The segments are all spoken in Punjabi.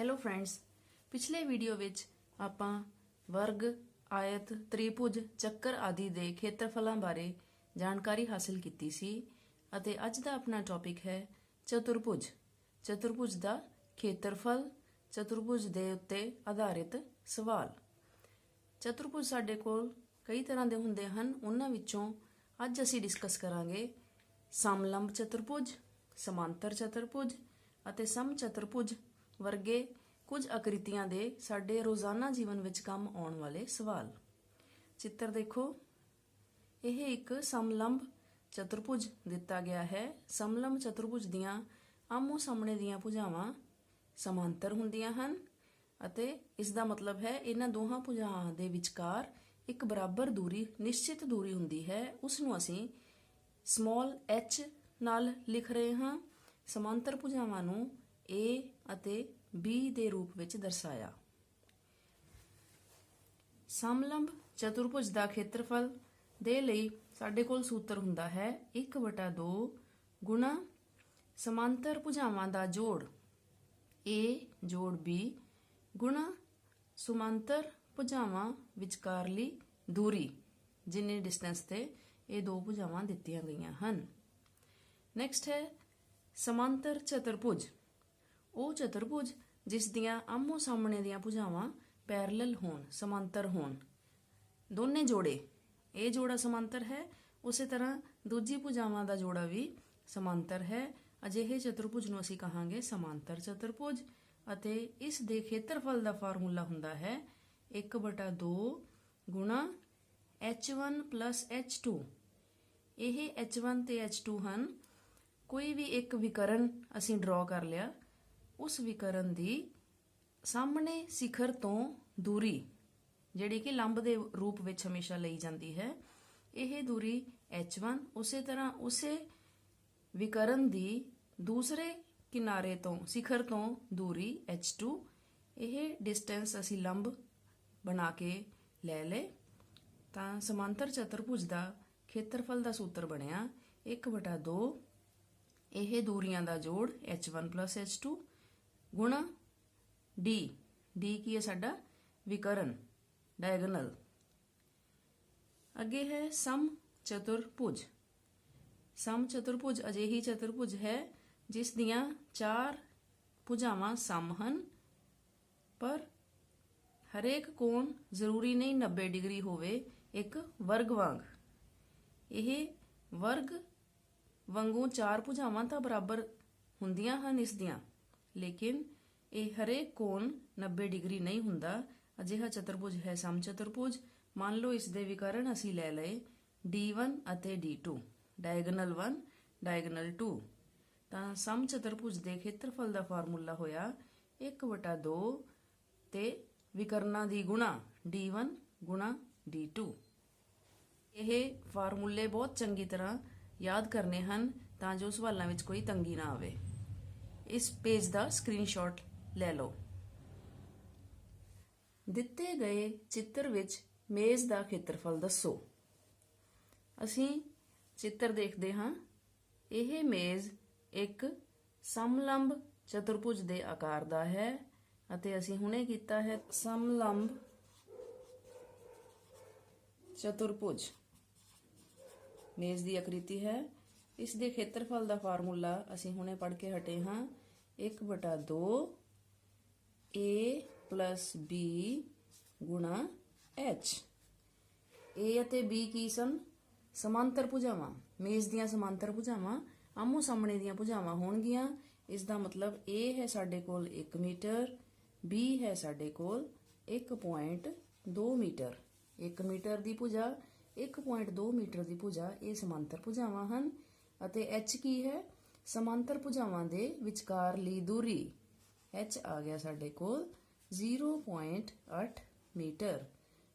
हेलो फ्रेंड्स, पिछले वीडियो विच आपां वर्ग, आयत, त्रिभुज, ਚੱਕਰ आदि ਦੇ ਖੇਤਰਫਲਾਂ ਬਾਰੇ ਜਾਣਕਾਰੀ ਹਾਸਲ ਕੀਤੀ ਸੀ ਅਤੇ ਅੱਜ ਦਾ ਆਪਣਾ ਟੌਪਿਕ ਹੈ ਚਤੁਰਭੁਜ। ਚਤੁਰਭੁਜ ਦਾ ਖੇਤਰਫਲ, ਚਤੁਰਭੁਜ ਦੇ ਉੱਤੇ ਆਧਾਰਿਤ ਸਵਾਲ। ਚਤੁਰਭੁਜ ਸਾਡੇ ਕੋਲ ਕਈ ਤਰ੍ਹਾਂ ਦੇ ਹੁੰਦੇ ਹਨ, ਉਹਨਾਂ ਵਿੱਚੋਂ ਅੱਜ ਅਸੀਂ ਡਿਸਕਸ ਕਰਾਂਗੇ ਸਮਲੰਬ ਚਤੁਰਭੁਜ, ਸਮਾਂਤਰ ਚਤੁਰਭੁਜ ਅਤੇ ਸਮਚਤੁਰਭੁਜ ਵਰਗੇ ਕੁਝ ਆਕ੍ਰਿਤੀਆਂ ਦੇ ਸਾਡੇ ਰੋਜ਼ਾਨਾ ਜੀਵਨ ਵਿੱਚ ਕੰਮ ਆਉਣ ਵਾਲੇ ਸਵਾਲ। ਚਿੱਤਰ ਦੇਖੋ, ਇਹ ਇੱਕ ਸਮਲੰਬ ਚਤੁਰਭੁਜ ਦਿੱਤਾ ਗਿਆ ਹੈ। ਸਮਲੰਬ ਚਤੁਰਭੁਜ ਦੀਆਂ ਆਮੋ ਸਾਹਮਣੇ ਦੀਆਂ ਭੁਜਾਵਾਂ ਸਮਾਂਤਰ ਹੁੰਦੀਆਂ ਹਨ ਅਤੇ ਇਸ ਦਾ ਮਤਲਬ ਹੈ ਇਹਨਾਂ ਦੋਹਾਂ ਭੁਜਾਵਾਂ ਦੇ ਵਿਚਕਾਰ ਇੱਕ ਬਰਾਬਰ ਦੂਰੀ, ਨਿਸ਼ਚਿਤ ਦੂਰੀ ਹੁੰਦੀ ਹੈ। ਉਸ ਨੂੰ ਅਸੀਂ ਸਮਾਲ h ਨਾਲ ਲਿਖ ਰਹੇ ਹਾਂ। ਸਮਾਂਤਰ ਭੁਜਾਵਾਂ ਨੂੰ A ਅਤੇ B ਦੇ ਰੂਪ ਵਿੱਚ ਦਰਸਾਇਆ। ਸਮਲੰਬ ਚਤੁਰਭੁਜ ਦਾ ਖੇਤਰਫਲ ਦੇ ਲਈ ਸਾਡੇ ਕੋਲ ਸੂਤਰ ਹੁੰਦਾ ਹੈ 1/2 ਗੁਣਾ ਸਮਾਂਤਰ ਭੁਜਾਵਾਂ ਦਾ ਜੋੜ A ਜੋੜ B ਗੁਣਾ ਸਮਾਂਤਰ ਭੁਜਾਵਾਂ ਵਿਚਕਾਰਲੀ ਦੂਰੀ, ਜਿੰਨੇ ਡਿਸਟੈਂਸ ਤੇ ਇਹ ਦੋ ਭੁਜਾਵਾਂ ਦਿੱਤੀਆਂ ਗਈਆਂ ਹਨ। ਨੈਕਸਟ ਹੈ ਸਮਾਂਤਰ ਚਤੁਰਭੁਜ। ਉਹ ਚਤੁਰਭੁਜ ਜਿਸ ਦੀਆਂ ਆਮੋ ਸਾਹਮਣੇ ਦੀਆਂ ਭੁਜਾਵਾਂ ਪੈਰਲਲ ਹੋਣ, ਸਮਾਂਤਰ ਹੋਣ। ਦੋਨੇ ਜੋੜੇ, ਇਹ ਜੋੜਾ ਸਮਾਂਤਰ ਹੈ, ਉਸੇ ਤਰ੍ਹਾਂ ਦੂਜੀ ਭੁਜਾਵਾਂ ਦਾ ਜੋੜਾ ਵੀ ਸਮਾਂਤਰ ਹੈ। ਅਜਿਹੇ ਚਤੁਰਭੁਜ ਨੂੰ ਅਸੀਂ ਕਹਾਂਗੇ ਸਮਾਂਤਰ ਚਤੁਰਭੁਜ ਅਤੇ ਇਸ ਦੇ ਖੇਤਰਫਲ ਦਾ ਫਾਰਮੂਲਾ ਹੁੰਦਾ ਹੈ 1/2 ਗੁਣਾ h1 plus h2। ਇਹ h1 ਤੇ h2 ਹਨ। ਕੋਈ ਵੀ ਇੱਕ ਵਿਕਰਨ ਅਸੀਂ ਡਰਾ ਕਰ ਲਿਆ, ਉਸ ਵਿਕਰਨ ਦੀ ਸਾਹਮਣੇ ਸਿਖਰ ਤੋਂ ਦੂਰੀ, ਜਿਹੜੀ ਕਿ ਲੰਬ ਦੇ ਰੂਪ ਵਿੱਚ ਹਮੇਸ਼ਾ ਲਈ ਜਾਂਦੀ ਹੈ, ਇਹ ਦੂਰੀ h1, ਉਸੇ ਤਰ੍ਹਾਂ ਉਸੇ ਵਿਕਰਨ ਦੀ ਦੂਸਰੇ ਕਿਨਾਰੇ ਤੋਂ, ਸਿਖਰ ਤੋਂ ਦੂਰੀ h2। ਇਹ ਡਿਸਟੈਂਸ ਅਸੀਂ ਲੰਬ ਬਣਾ ਕੇ ਲੈ ਲਏ ਤਾਂ ਸਮਾਂਤਰ ਚਤੁਰਭੁਜ ਦਾ ਖੇਤਰਫਲ ਦਾ ਸੂਤਰ ਬਣਿਆ 1/2 ਇਹ ਦੂਰੀਆਂ ਦਾ ਜੋੜ h1 plus h2 ਗੁਣਾ d ਕੀ ਹੈ ਸਾਡਾ ਵਿਕਰਨ, ਡਾਇਗੋਨਲ। ਅੱਗੇ ਹੈ ਸਮ ਚਤੁਰਭੁਜ। ਸਮ ਚਤੁਰਭੁਜ ਅਜਿਹੀ ਚਤੁਰਭੁਜ ਹੈ ਜਿਸ ਦੀਆਂ ਚਾਰ ਭੁਜਾਵਾਂ ਸਮ ਹਨ, ਪਰ ਹਰੇਕ ਕੋਣ ਜ਼ਰੂਰੀ ਨਹੀਂ 90 ਡਿਗਰੀ ਹੋਵੇ ਇੱਕ ਵਰਗ ਵਾਂਗ। ਇਹ ਵਰਗ ਵਾਂਗੂ ਚਾਰ ਭੁਜਾਵਾਂ ਤਾਂ ਬਰਾਬਰ ਹੁੰਦੀਆਂ ਹਨ ਇਸ ਦੀਆਂ, ਲੇਕਿਨ ਇਹ ਹਰੇਕ ਕੋਣ 90 ਡਿਗਰੀ ਨਹੀਂ ਹੁੰਦਾ। ਅਜਿਹਾ ਚਤੁਰਭੁਜ ਹੈ ਸਮ ਚਤੁਰਭੁਜ। ਮੰਨ ਲਓ ਇਸ ਦੇ ਵਿਕਰਨ ਅਸੀਂ ਲੈ ਲਏ d1 ਅਤੇ d2, ਡਾਇਗੋਨਲ 1 ਡਾਇਗੋਨਲ 2, ਤਾਂ ਸਮ ਚਤੁਰਭੁਜ ਦੇ ਖੇਤਰਫਲ ਦਾ ਫਾਰਮੂਲਾ ਹੋਇਆ 1/2 ਤੇ ਵਿਕਰਨਾਂ ਦੀ ਗੁਣਾ d1 ਗੁਣਾ d2। ਇਹ ਫਾਰਮੂਲੇ ਬਹੁਤ ਚੰਗੀ ਤਰ੍ਹਾਂ ਯਾਦ ਕਰਨੇ ਹਨ ਤਾਂ ਜੋ ਸਵਾਲਾਂ ਵਿੱਚ ਕੋਈ ਤੰਗੀ ਨਾ ਆਵੇ। ਇਸ ਪੇਜ ਦਾ ਸਕਰੀਨਸ਼ਾਟ ਲੈ ਲਓ। ਦਿੱਤੇ ਗਏ ਚਿੱਤਰ ਵਿੱਚ ਮੇਜ਼ ਦਾ ਖੇਤਰਫਲ ਦੱਸੋ। ਅਸੀਂ ਚਿੱਤਰ ਦੇਖਦੇ ਹਾਂ। ਇਹ ਮੇਜ਼ ਇੱਕ ਸਮਲੰਬ ਚਤੁਰਭੁਜ ਦੇ ਆਕਾਰ ਦਾ ਹੈ ਅਤੇ ਅਸੀਂ ਹੁਣੇ ਕੀਤਾ ਹੈ ਸਮਲੰਬ ਚਤੁਰਭੁਜ ਮੇਜ਼ ਦੀ ਆਕ੍ਰਿਤੀ ਹੈ। ਇਸ ਦੇ ਖੇਤਰਫਲ ਦਾ ਫਾਰਮੂਲਾ ਅਸੀਂ ਹੁਣੇ ਪੜ੍ਹ ਕੇ ਹਟੇ ਹਾਂ 1/2 a plus b ਗੁਣਾ h। a ਅਤੇ b ਕੀ ਸਨ? ਸਮਾਂਤਰ ਭੁਜਾਵਾਂ। ਮੇਜ਼ ਦੀਆਂ ਸਮਾਂਤਰ ਭੁਜਾਵਾਂ ਆਮੋ ਸਾਹਮਣੇ ਦੀਆਂ ਭੁਜਾਵਾਂ ਹੋਣਗੀਆਂ। ਇਸ ਦਾ ਮਤਲਬ a ਹੈ ਸਾਡੇ ਕੋਲ 1 ਮੀਟਰ, b ਹੈ ਸਾਡੇ ਕੋਲ 1.2 ਮੀਟਰ। 1 ਮੀਟਰ ਦੀ ਭੁਜਾ, 1.2 ਮੀਟਰ ਦੀ ਭੁਜਾ, ਇਹ ਸਮਾਂਤਰ ਭੁਜਾਵਾਂ ਹਨ। ਅਤੇ h ਕੀ ਹੈ? ਸਮਾਂਤਰ ਭੁਜਾਵਾਂ ਦੇ ਵਿਚਕਾਰਲੀ ਦੂਰੀ। h ਆ ਗਿਆ ਸਾਡੇ ਕੋਲ 0.8 ਮੀਟਰ।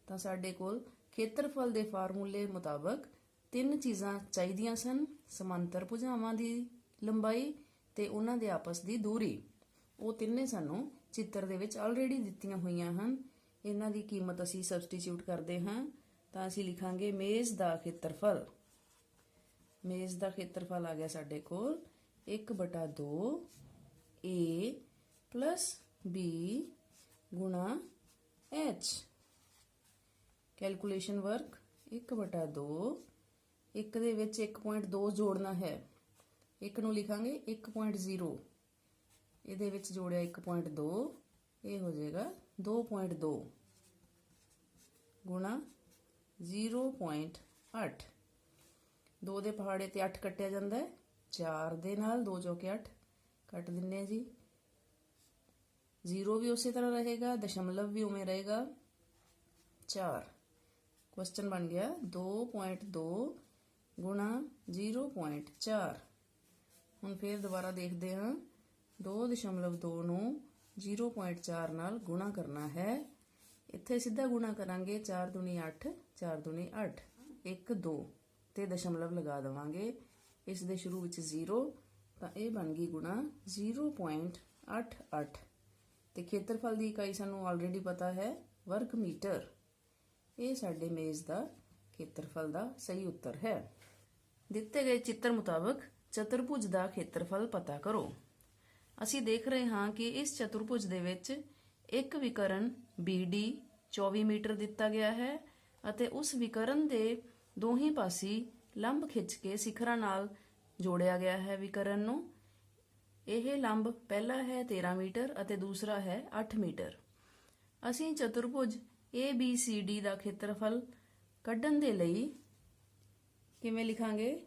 ਤਾਂ ਸਾਡੇ ਕੋਲ ਖੇਤਰਫਲ ਦੇ ਫਾਰਮੂਲੇ ਮੁਤਾਬਕ ਤਿੰਨ ਚੀਜ਼ਾਂ ਚਾਹੀਦੀਆਂ ਸਨ: ਸਮਾਂਤਰ ਭੁਜਾਵਾਂ ਦੀ ਲੰਬਾਈ ਤੇ ਉਹਨਾਂ ਦੇ ਆਪਸ ਦੀ ਦੂਰੀ। ਉਹ ਤਿੰਨੇ ਸਾਨੂੰ ਚਿੱਤਰ ਦੇ ਵਿੱਚ ਆਲਰੇਡੀ ਦਿੱਤੀਆਂ ਹੋਈਆਂ ਹਨ। ਇਹਨਾਂ ਦੀ ਕੀਮਤ ਅਸੀਂ ਸਬਸਟੀਚਿਊਟ ਕਰਦੇ ਹਾਂ ਤਾਂ ਅਸੀਂ ਲਿਖਾਂਗੇ ਮੇਜ਼ ਦਾ ਖੇਤਰਫਲ। ਮੇਜ਼ ਦਾ ਖੇਤਰਫਲ ਆ ਗਿਆ ਸਾਡੇ ਕੋਲ 1/2 a plus B गुणा H। कैलकुलेशन वर्क 1/2 ਇੱਕ ਦੇ ਵਿੱਚ 1.2 ਜੋੜਨਾ ਹੈ। ਇੱਕ ਨੂੰ ਲਿਖਾਂਗੇ 1.0, ਇਹਦੇ ਵਿੱਚ ਜੋੜਿਆ 1.2, ਇਹ ਹੋ ਜਾਏਗਾ 2.2 ਗੁਣਾ 0.8। 2 ਦੇ ਪਹਾੜੇ ਤੇ 8 ਕੱਟਿਆ ਜਾਂਦਾ ਹੈ, 4 ਦੇ ਨਾਲ 2 ਚੌਕੇ 8 ਕੱਟ ਦਿੰਨੇ ਜੀ। 0 ਵੀ ਉਸੇ ਤਰ੍ਹਾਂ ਰਹੇਗਾ, ਦਸ਼ਮਲਵ ਵੀ ਉਵੇਂ ਰਹੇਗਾ। 4 क्वेश्चन बन गया 2.2 गुणा 0.4। ਹੁਣ ਫਿਰ ਦੁਬਾਰਾ ਦੇਖਦੇ ਹਾਂ। 2.2 ਨੂੰ 0.4 ਨਾਲ ਗੁਣਾ ਕਰਨਾ ਹੈ। ਇੱਥੇ ਸਿੱਧਾ ਗੁਣਾ ਕਰਾਂਗੇ, 4 ਦੂਣੀ 8, 4 ਦੂਣੀ 8, 1 2 ਤੇ ਦਸ਼ਮਲਵ ਲਗਾ ਦੇਵਾਂਗੇ। ਇਸ ਦੇ ਸ਼ੁਰੂ ਵਿੱਚ 0, ਤਾਂ ਇਹ ਬਣ ਗਈ ਗੁਣਾ 0.88। ਤੇ ਖੇਤਰਫਲ ਦੀ ਇਕਾਈ ਸਾਨੂੰ ਆਲਰੇਡੀ ਪਤਾ ਹੈ, ਵਰਗ ਮੀਟਰ। ਇਹ ਸਾਡੇ ਮੇਜ਼ ਦਾ ਖੇਤਰਫਲ ਦਾ ਸਹੀ ਉੱਤਰ ਹੈ। ਦਿੱਤੇ ਗਏ ਚਿੱਤਰ ਮੁਤਾਬਕ ਚਤੁਰਭੁਜ ਦਾ ਖੇਤਰਫਲ ਪਤਾ ਕਰੋ। ਅਸੀਂ ਦੇਖ ਰਹੇ ਹਾਂ ਕਿ ਇਸ ਚਤੁਰਭੁਜ ਦੇ ਵਿੱਚ ਇੱਕ ਵਿਕਰਨ BD 24 ਮੀਟਰ ਦਿੱਤਾ ਗਿਆ ਹੈ ਅਤੇ ਉਸ ਵਿਕਰਨ ਦੇ ਦੋਹੀਂ ਪਾਸੇ ਲੰਬ ਖਿੱਚ ਕੇ ਸਿਖਰਾਂ ਨਾਲ ਜੋੜਿਆ ਗਿਆ ਹੈ ਵਿਕਰਨ ਨੂੰ। ਇਹ ਲੰਬ ਪਹਿਲਾ ਹੈ 13 ਮੀਟਰ ਅਤੇ ਦੂਸਰਾ ਹੈ 8 ਮੀਟਰ। ਅਸੀਂ ਚਤੁਰਭੁਜ ABCD ਦਾ ਖੇਤਰਫਲ ਕੱਢਣ ਦੇ ਲਈ ਕਿਵੇਂ ਲਿਖਾਂਗੇ?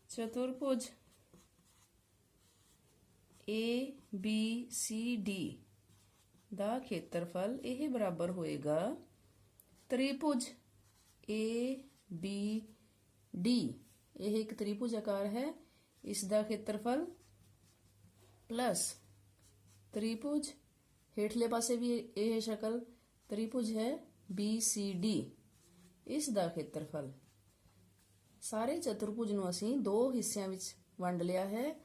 ਚਤੁਰਭੁਜ ABCD ਦਾ ਖੇਤਰਫਲ ਇਹ ਬਰਾਬਰ ਹੋਏਗਾ ਤ੍ਰਿਭੁਜ ABD। ਇਹ ਇੱਕ ਤ੍ਰਿਭੁਜ ਆਕਾਰ ਹੈ, ਇਸ ਦਾ ਖੇਤਰਫਲ ਪਲੱਸ ਤ੍ਰਿਭੁਜ, ਹੇਠਲੇ ਪਾਸੇ ਵੀ ਇਹ ਸ਼ਕਲ ਤ੍ਰਿਭੁਜ ਹੈ BCD, ਇਸ ਦਾ ਖੇਤਰਫਲ। ਸਾਰੇ ਚਤੁਰਭੁਜ ਨੂੰ ਅਸੀਂ ਦੋ ਹਿੱਸਿਆਂ ਵਿੱਚ ਵੰਡ ਲਿਆ ਹੈ,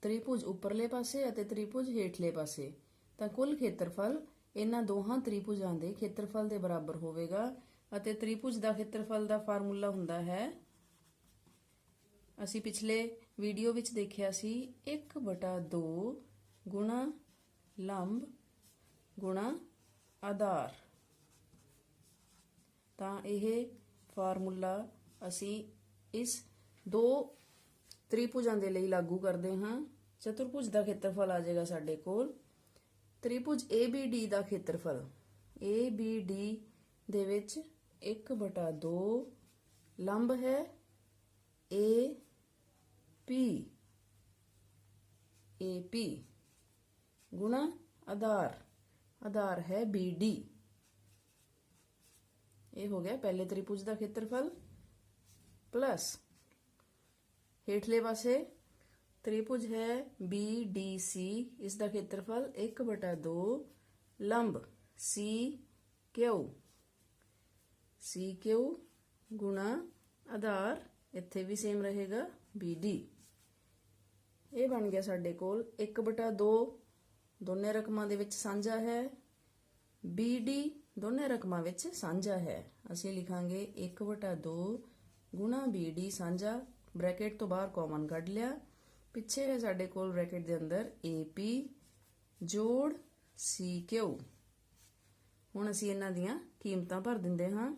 ਤ੍ਰਿਭੁਜ ਉੱਪਰਲੇ ਪਾਸੇ ਅਤੇ ਤ੍ਰਿਭੁਜ ਹੇਠਲੇ ਪਾਸੇ। ਤਾਂ ਕੁੱਲ ਖੇਤਰਫਲ ਇਹਨਾਂ ਦੋਹਾਂ ਤ੍ਰਿਭੁਜਾਂ ਦੇ ਖੇਤਰਫਲ ਦੇ ਬਰਾਬਰ ਹੋਵੇਗਾ ਅਤੇ ਤ੍ਰਿਭੁਜ ਦਾ ਖੇਤਰਫਲ ਦਾ ਫਾਰਮੂਲਾ ਹੁੰਦਾ ਹੈ, ਅਸੀਂ ਪਿਛਲੇ ਵੀਡੀਓ ਵਿੱਚ ਦੇਖਿਆ ਸੀ, 1/2 ਗੁਣਾ ਲੰਬ ਗੁਣਾ ਆਧਾਰ। ਤਾਂ ਇਹ ਫਾਰਮੂਲਾ ਅਸੀਂ ਇਸ ਦੋ ਤ੍ਰਿਭੁਜਾਂ ਦੇ ਲਈ ਲਾਗੂ ਕਰਦੇ ਹਾਂ। ਚਤੁਰਭੁਜ ਦਾ ਖੇਤਰਫਲ ਆ ਜਾਏਗਾ ਸਾਡੇ ਕੋਲ ਤ੍ਰਿਭੁਜ ABD ਦਾ ਖੇਤਰਫਲ। ABD ਦੇ ਵਿੱਚ 1/2 ਲੰਬ ਹੈ AP ਗੁਣਾ ਆਧਾਰ, ਆਧਾਰ ਹੈ BD। ਇਹ ਹੋ ਗਿਆ ਪਹਿਲੇ ਤ੍ਰਿਭੁਜ ਦਾ ਖੇਤਰਫਲ ਪਲੱਸ ਹੇਠਲੇ ਪਾਸੇ ਤ੍ਰਿਭੁਜ ਹੈ BDC, ਇਸ ਦਾ ਖੇਤਰਫਲ 1/2 ਲੰਬ CQ ਗੁਣਾ ਆਧਾਰ, ਇੱਥੇ ਵੀ ਸੇਮ ਰਹੇਗਾ BD। ਇਹ ਬਣ ਗਿਆ ਸਾਡੇ ਕੋਲ 1/2, ਦੋਨੇ ਰਕਮਾਂ ਦੇ ਵਿੱਚ ਸਾਂਝਾ ਹੈ, BD ਦੋਨੇ ਰਕਮਾਂ ਵਿੱਚ ਸਾਂਝਾ ਹੈ। ਅਸੀਂ ਲਿਖਾਂਗੇ 1/2 ਗੁਣਾ BD ਸਾਂਝਾ, ਬ੍ਰੈਕਟ ਤੋਂ ਬਾਹਰ ਕਾਮਨ ਕੱਢ ਲਿਆ, ਪਿੱਛੇ ਹੈ ਸਾਡੇ ਕੋਲ ਬ੍ਰੈਕਟ ਦੇ ਅੰਦਰ AP ਜੋੜ CQ। ਹੁਣ ਅਸੀਂ ਇਹਨਾਂ ਦੀਆਂ ਕੀਮਤਾਂ ਭਰ ਦਿੰਦੇ ਹਾਂ।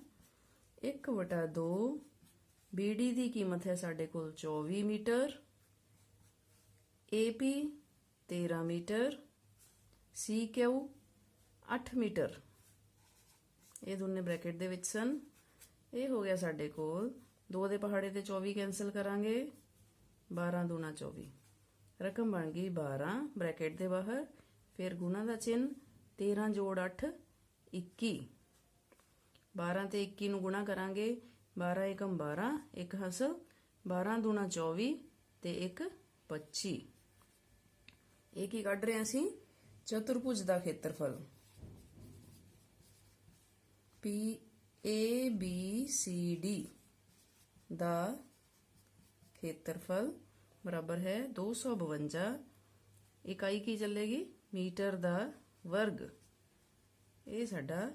1/2 BD ਦੀ ਕੀਮਤ ਹੈ ਸਾਡੇ ਕੋਲ 24 metre, AP 13 metre, CQ 8 metre. ਇਹ ਦੋਨੇ ਬ੍ਰੈਕਟ ਦੇ ਵਿੱਚ ਸਨ। ਇਹ ਹੋ ਗਿਆ ਸਾਡੇ ਕੋਲ 2 ਦੇ ਪਹਾੜੇ ਤੇ 24 ਕੈਂਸਲ ਕਰਾਂਗੇ, 12 ਦੂਣਾ 24, ਰਕਮ ਬਣ ਗਈ 12 ਬ੍ਰੈਕਟ ਦੇ ਬਾਹਰ, ਫਿਰ ਗੁਣਾ ਦਾ ਚਿੰਨ, 13 ਜੋੜ 8 21, 12 ਤੇ 21 ਨੂੰ ਗੁਣਾ ਕਰਾਂਗੇ, 12 ਏਕਮ 12, 1 ਹਾਸਲ, 12 ਦੂਣਾ 24 ਤੇ 1 25। ਇਹ ਕੀ ਕੱਢ ਰਹੇ ਅਸੀਂ? ਚਤੁਰਭੁਜ ਦਾ ਖੇਤਰਫਲ ABCD ਦਾ ਖੇਤਰਫਲ ਬਰਾਬਰ ਹੈ 252। ਇਕਾਈ ਕੀ ਚੱਲੇਗੀ? ਮੀਟਰ ਦਾ ਵਰਗ। ਇਹ ਸਾਡਾ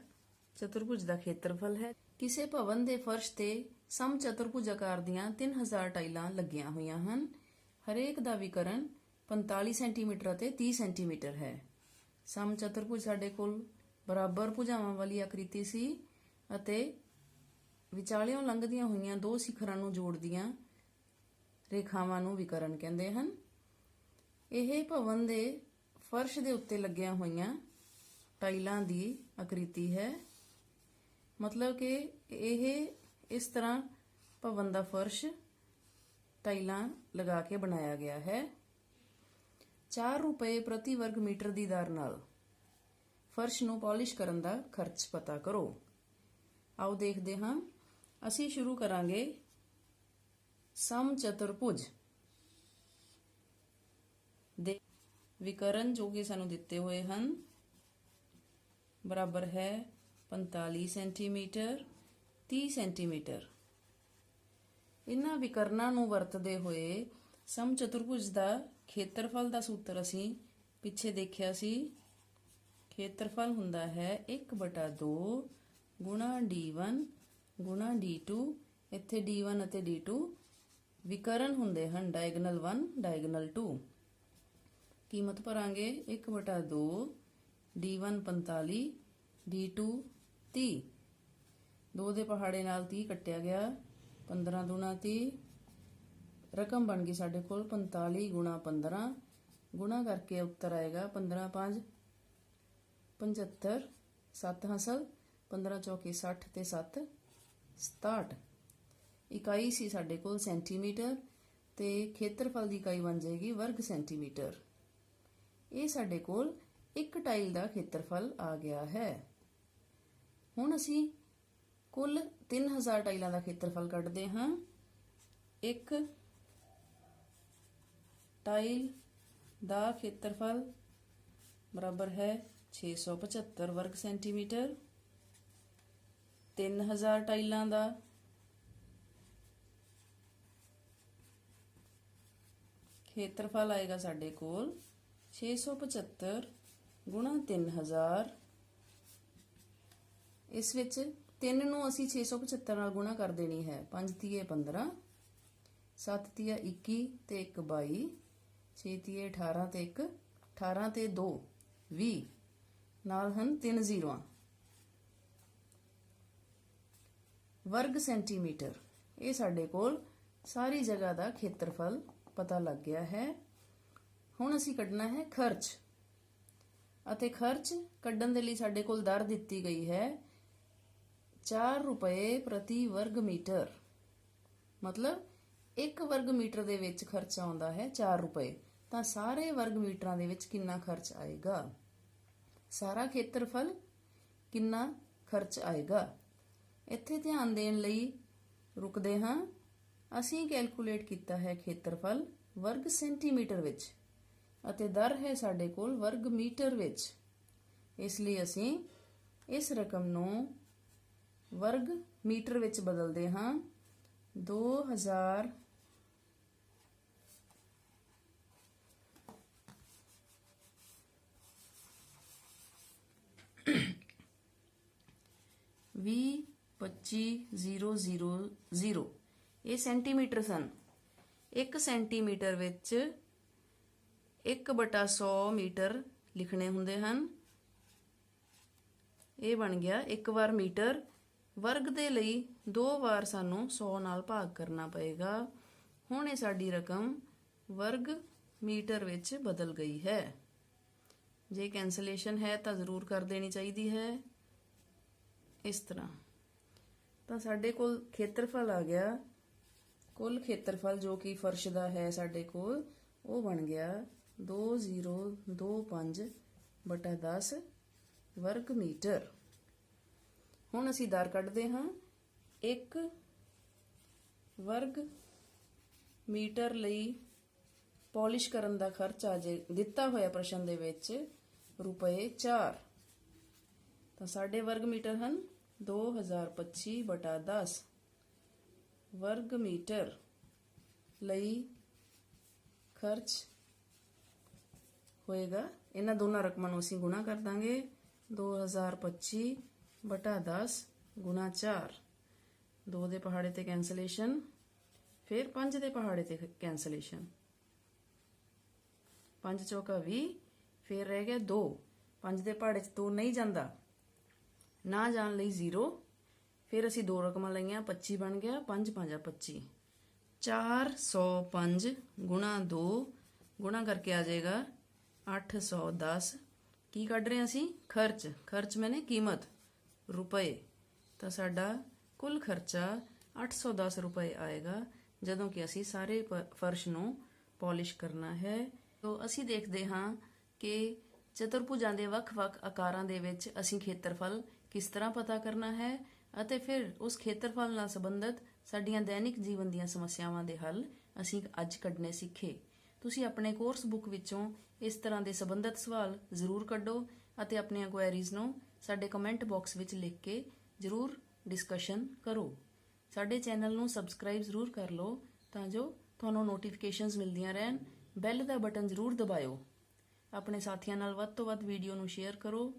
ਚਤੁਰਭੁਜ ਦਾ ਖੇਤਰਫਲ ਹੈ। ਕਿਸੇ ਭਵਨ ਦੇ ਫਰਸ਼ ਤੇ ਸਮ ਚਤੁਰਭੁਜ ਆਕਾਰ ਦੀਆਂ 3000 ਟਾਈਲਾਂ ਲੱਗੀਆਂ ਹੋਈਆਂ ਹਨ। ਹਰੇਕ ਦਾ ਵਿਕਰਨ 45 ਸੈਂਟੀਮੀਟਰ ਅਤੇ 30 ਸੈਂਟੀਮੀਟਰ ਹੈ। ਸਮ ਚਤੁਰਭੁਜ ਸਾਡੇ ਕੋਲ ਬਰਾਬਰ ਭੁਜਾਵਾਂ ਵਾਲੀ ਆਕ੍ਰਿਤੀ ਸੀ ਅਤੇ ਵਿਚਾਲਿਓਂ ਲੰਘਦੀਆਂ ਹੋਈਆਂ ਦੋ ਸਿਖਰਾਂ ਨੂੰ ਜੋੜਦੀਆਂ ਰੇਖਾਵਾਂ ਨੂੰ ਵਿਕਰਨ ਕਹਿੰਦੇ ਹਨ। ਇਹ ਭਵਨ ਦੇ ਫਰਸ਼ ਦੇ ਉੱਤੇ ਲੱਗੀਆਂ ਹੋਈਆਂ ਟਾਈਲਾਂ ਦੀ ਆਕ੍ਰਿਤੀ ਹੈ। ਮਤਲਬ ਕਿ ਇਹ ਇਸ ਤਰ੍ਹਾਂ ਭਵਨ ਦਾ ਫਰਸ਼ ਟਾਈਲਾਂ ਲਗਾ ਕੇ ਬਣਾਇਆ ਗਿਆ ਹੈ। 4 ਰੁਪਏ ਪ੍ਰਤੀ ਵਰਗ ਮੀਟਰ ਦੀ ਦਰ ਨਾਲ ਫਰਸ਼ ਨੂੰ ਪਾਲਿਸ਼ ਕਰਨ ਦਾ ਖਰਚ ਪਤਾ ਕਰੋ। ਆਓ ਦੇਖਦੇ ਹਾਂ। ਅਸੀਂ ਸ਼ੁਰੂ ਕਰਾਂਗੇ ਸਮ ਚਤੁਰਭੁਜ ਦੇ ਵਿਕਰਨ ਜੋ ਕਿ ਸਾਨੂੰ ਦਿੱਤੇ ਹੋਏ ਹਨ। ਬਰਾਬਰ ਹੈ 45 ਸੈਂਟੀਮੀਟਰ 30 ਸੈਂਟੀਮੀਟਰ। ਇਹਨਾਂ ਵਿਕਰਨਾਂ ਨੂੰ ਵਰਤਦੇ ਹੋਏ ਸਮ ਚਤੁਰਭੁਜ ਦਾ ਖੇਤਰਫਲ ਦਾ ਸੂਤਰ ਅਸੀਂ ਪਿੱਛੇ ਦੇਖਿਆ ਸੀ। ਖੇਤਰਫਲ ਹੁੰਦਾ ਹੈ 1/2 ਗੁਣਾ d1 ਗੁਣਾ d2। ਇੱਥੇ d1 ਅਤੇ d2 ਵਿਕਰਨ ਹੁੰਦੇ ਹਨ, ਡਾਇਗਨਲ 1 ਡਾਇਗਨਲ 2। ਕੀਮਤ ਭਰਾਂਗੇ 1/2 d1 45 d2 30। 2 ਦੇ ਪਹਾੜੇ ਨਾਲ 30 ਕੱਟਿਆ ਗਿਆ, 15 ਦੂਣਾ 30। ਰਕਮ ਬਣ ਗਈ ਸਾਡੇ ਕੋਲ 45 ਗੁਣਾ 15। ਗੁਣਾ ਕਰਕੇ ਉੱਤਰ ਆਏਗਾ 15 5 75 7 ਹਾਸਲ 15 ਚੌਕੇ 60 ਤੇ 7 67। ਇਕਾਈ ਸੀ ਸਾਡੇ ਕੋਲ ਸੈਂਟੀਮੀਟਰ ਤੇ ਖੇਤਰਫਲ ਦੀ ਇਕਾਈ ਬਣ ਜਾਏਗੀ ਵਰਗ ਸੈਂਟੀਮੀਟਰ। ਇਹ ਸਾਡੇ ਕੋਲ ਇੱਕ ਟਾਈਲ ਦਾ ਖੇਤਰਫਲ ਆ ਗਿਆ ਹੈ। ਹੁਣ ਅਸੀਂ ਕੁੱਲ 3000 ਟਾਈਲਾਂ ਦਾ ਖੇਤਰਫਲ ਕੱਢਦੇ ਹਾਂ। ਇੱਕ ਟਾਈਲ ਦਾ ਖੇਤਰਫਲ ਬਰਾਬਰ ਹੈ 675 ਵਰਗ ਸੈਂਟੀਮੀਟਰ। 3000 ਟਾਈਲਾਂ ਦਾ ਖੇਤਰਫਲ ਆਏਗਾ ਸਾਡੇ ਕੋਲ 675 ਗੁਣਾ 3000। ਇਸ ਵਿੱਚ 3 ਨੂੰ ਅਸੀਂ 675 ਨਾਲ ਗੁਣਾ ਕਰ ਦੇਣੀ ਹੈ। 5 ਤੀਏ 15 7 ਤੀਆ 21 ਤੇ 1 22 6 ਤੀਏ 18 ਤੇ 1 18 ਤੇ 2 20 ਨਾਲ ਹਨ 3 ਜ਼ੀਰੋਆਂ। ਵਰਗ ਸੈਂਟੀਮੀਟਰ ਇਹ ਸਾਡੇ ਕੋਲ ਸਾਰੀ ਜਗ੍ਹਾ ਦਾ ਖੇਤਰਫਲ ਪਤਾ ਲੱਗ ਗਿਆ ਹੈ। ਹੁਣ ਅਸੀਂ ਕੱਢਣਾ ਹੈ ਖਰਚ, ਅਤੇ ਖਰਚ ਕੱਢਣ ਦੇ ਲਈ ਸਾਡੇ ਕੋਲ ਦਰ ਦਿੱਤੀ ਗਈ ਹੈ 4 ਰੁਪਏ ਪ੍ਰਤੀ ਵਰਗ ਮੀਟਰ। ਮਤਲਬ 1 ਵਰਗ ਮੀਟਰ ਦੇ ਵਿੱਚ ਖਰਚ ਆਉਂਦਾ ਹੈ 4 ਰੁਪਏ। ਤਾਂ ਸਾਰੇ ਵਰਗ ਮੀਟਰਾਂ ਦੇ ਵਿੱਚ ਕਿੰਨਾ ਖਰਚ ਆਏਗਾ? ਸਾਰਾ ਖੇਤਰਫਲ ਕਿੰਨਾ ਖਰਚ ਆਏਗਾ? ਇੱਥੇ ਧਿਆਨ ਦੇਣ ਲਈ ਰੁਕਦੇ ਹਾਂ। ਅਸੀਂ ਕੈਲਕੂਲੇਟ ਕੀਤਾ ਹੈ ਖੇਤਰਫਲ ਵਰਗ ਸੈਂਟੀਮੀਟਰ ਵਿੱਚ ਅਤੇ ਦਰ ਹੈ ਸਾਡੇ ਕੋਲ ਵਰਗ ਮੀਟਰ ਵਿੱਚ। ਇਸ ਲਈ ਅਸੀਂ ਇਸ ਰਕਮ ਨੂੰ ਵਰਗ ਮੀਟਰ ਵਿੱਚ ਬਦਲਦੇ ਹਾਂ। 2000 25000 ਇਹ ਸੈਂਟੀਮੀਟਰ ਸਨ। 1 ਸੈਂਟੀਮੀਟਰ ਵਿੱਚ 1/100 ਮੀਟਰ ਲਿਖਣੇ ਹੁੰਦੇ ਹਨ। ਇਹ ਬਣ ਗਿਆ 1 ਵਾਰ ਮੀਟਰ। ਵਰਗ ਦੇ ਲਈ 2 ਵਾਰ ਸਾਨੂੰ 100 ਨਾਲ ਭਾਗ ਕਰਨਾ ਪਏਗਾ। ਹੁਣ ਇਹ ਸਾਡੀ ਰਕਮ ਵਰਗ ਮੀਟਰ ਵਿੱਚ ਬਦਲ ਗਈ ਹੈ। ਜੇ ਕੈਂਸਲੇਸ਼ਨ ਹੈ ਤਾਂ ਜ਼ਰੂਰ ਕਰ ਦੇਣੀ ਚਾਹੀਦੀ ਹੈ ਇਸ ਤਰ੍ਹਾਂ। ਤਾਂ ਸਾਡੇ ਕੋਲ ਖੇਤਰਫਲ ਆ ਗਿਆ। ਕੁੱਲ ਖੇਤਰਫਲ ਜੋ ਕਿ ਫਰਸ਼ ਦਾ ਹੈ ਸਾਡੇ ਕੋਲ ਉਹ ਬਣ ਗਿਆ 2025/10 ਵਰਗ ਮੀਟਰ। ਹੁਣ ਅਸੀਂ ਦਰ ਕੱਢਦੇ ਹਾਂ। 1 ਵਰਗ ਮੀਟਰ ਲਈ ਪਾਲਿਸ਼ ਕਰਨ ਦਾ ਖਰਚ ਆ ਜੇ ਦਿੱਤਾ ਹੋਇਆ ਪ੍ਰਸ਼ਨ ਦੇ ਵਿੱਚ ਰੁਪਏ 4। ਤਾਂ ਸਾਡੇ ਵਰਗ ਮੀਟਰ ਹਨ 2025/10 ਵਰਗ ਮੀਟਰ ਲਈ ਖਰਚ ਹੋਏਗਾ। ਇਹਨਾਂ ਦੋਨਾਂ ਰਕਮਾਂ ਨੂੰ ਅਸੀਂ ਗੁਣਾ ਕਰ ਦਾਂਗੇ। 2025/10 ਗੁਣਾ 4। 2 ਦੇ ਪਹਾੜੇ ਤੇ ਕੈਂਸਲੇਸ਼ਨ, ਫਿਰ 5 ਦੇ ਪਹਾੜੇ ਤੇ ਕੈਂਸਲੇਸ਼ਨ। 5 ਚੌਕਾ 20, ਫਿਰ ਰਹਿ ਗਿਆ 2। 5 ਦੇ ਪਹਾੜੇ 'ਚ 2 ਨਹੀਂ ਜਾਂਦਾ, ਨਾ ਜਾਣ ਲਈ 0। ਫਿਰ ਅਸੀਂ 2 ਰਕਮਾਂ ਲਈਆਂ, 25 ਬਣ ਗਿਆ, 5 5 25। 405 ਗੁਣਾ 2 ਗੁਣਾ ਕਰਕੇ ਆ ਜਾਏਗਾ 810। ਕੀ ਕੱਢ ਰਹੇ ਅਸੀਂ? ਖਰਚ। ਖਰਚ ਮੈਨੇ ਕੀਮਤ, ਰੁਪਏ। ਤਾਂ ਸਾਡਾ ਕੁੱਲ ਖਰਚਾ 810 ਰੁਪਏ ਆਏਗਾ ਜਦੋਂ ਕਿ ਅਸੀਂ ਸਾਰੇ ਫਰਸ਼ ਨੂੰ ਪਾਲਿਸ਼ ਕਰਨਾ ਹੈ। ਤੋ ਅਸੀਂ ਦੇਖਦੇ ਹਾਂ ਕਿ ਚਤੁਰਭੁਜਾਂ ਦੇ ਵੱਖ-ਵੱਖ ਆਕਾਰਾਂ ਦੇ ਵਿੱਚ ਅਸੀਂ ਖੇਤਰਫਲ ਕਿਸ ਤਰ੍ਹਾਂ ਪਤਾ ਕਰਨਾ ਹੈ ਅਤੇ ਫਿਰ ਉਸ ਖੇਤਰਫਲ ਨਾਲ ਸੰਬੰਧਿਤ ਸਾਡੀਆਂ ਦੈਨਿਕ ਜੀਵਨ ਦੀਆਂ ਸਮੱਸਿਆਵਾਂ ਦੇ ਹੱਲ ਅਸੀਂ ਅੱਜ ਕੱਢਣੇ ਸਿੱਖੇ। ਤੁਸੀਂ ਆਪਣੇ ਕੋਰਸ ਬੁੱਕ ਵਿੱਚੋਂ ਇਸ ਤਰ੍ਹਾਂ ਦੇ ਸੰਬੰਧਿਤ ਸਵਾਲ ਜ਼ਰੂਰ ਕੱਢੋ ਅਤੇ ਆਪਣੀਆਂ ਕੁਐਰੀਜ਼ ਨੂੰ ਸਾਡੇ ਕਮੈਂਟ ਬਾਕਸ ਵਿੱਚ ਲਿਖ ਕੇ ਜ਼ਰੂਰ ਡਿਸਕਸ਼ਨ ਕਰੋ। ਸਾਡੇ ਚੈਨਲ ਨੂੰ ਸਬਸਕ੍ਰਾਈਬ ਜ਼ਰੂਰ ਕਰ ਲਓ ਤਾਂ ਜੋ ਤੁਹਾਨੂੰ ਨੋਟੀਫਿਕੇਸ਼ਨਸ ਮਿਲਦੀਆਂ ਰਹਿਣ। ਬੈਲ ਦਾ ਬਟਨ ਜ਼ਰੂਰ ਦਬਾਇਓ। ਆਪਣੇ ਸਾਥੀਆਂ ਨਾਲ ਵੱਧ ਤੋਂ ਵੱਧ ਵੀਡੀਓ ਨੂੰ ਸ਼ੇਅਰ ਕਰੋ।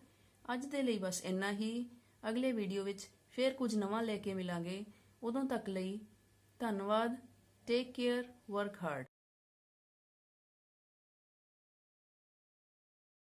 ਅੱਜ ਦੇ ਲਈ ਬਸ ਇੰਨਾ ਹੀ। ਅਗਲੇ ਵੀਡੀਓ ਵਿੱਚ ਫੇਰ ਕੁਝ ਨਵਾਂ ਲੈ ਕੇ ਮਿਲਾਂਗੇ। ਉਦੋਂ ਤੱਕ ਲਈ ਧੰਨਵਾਦ। Take care, work hard.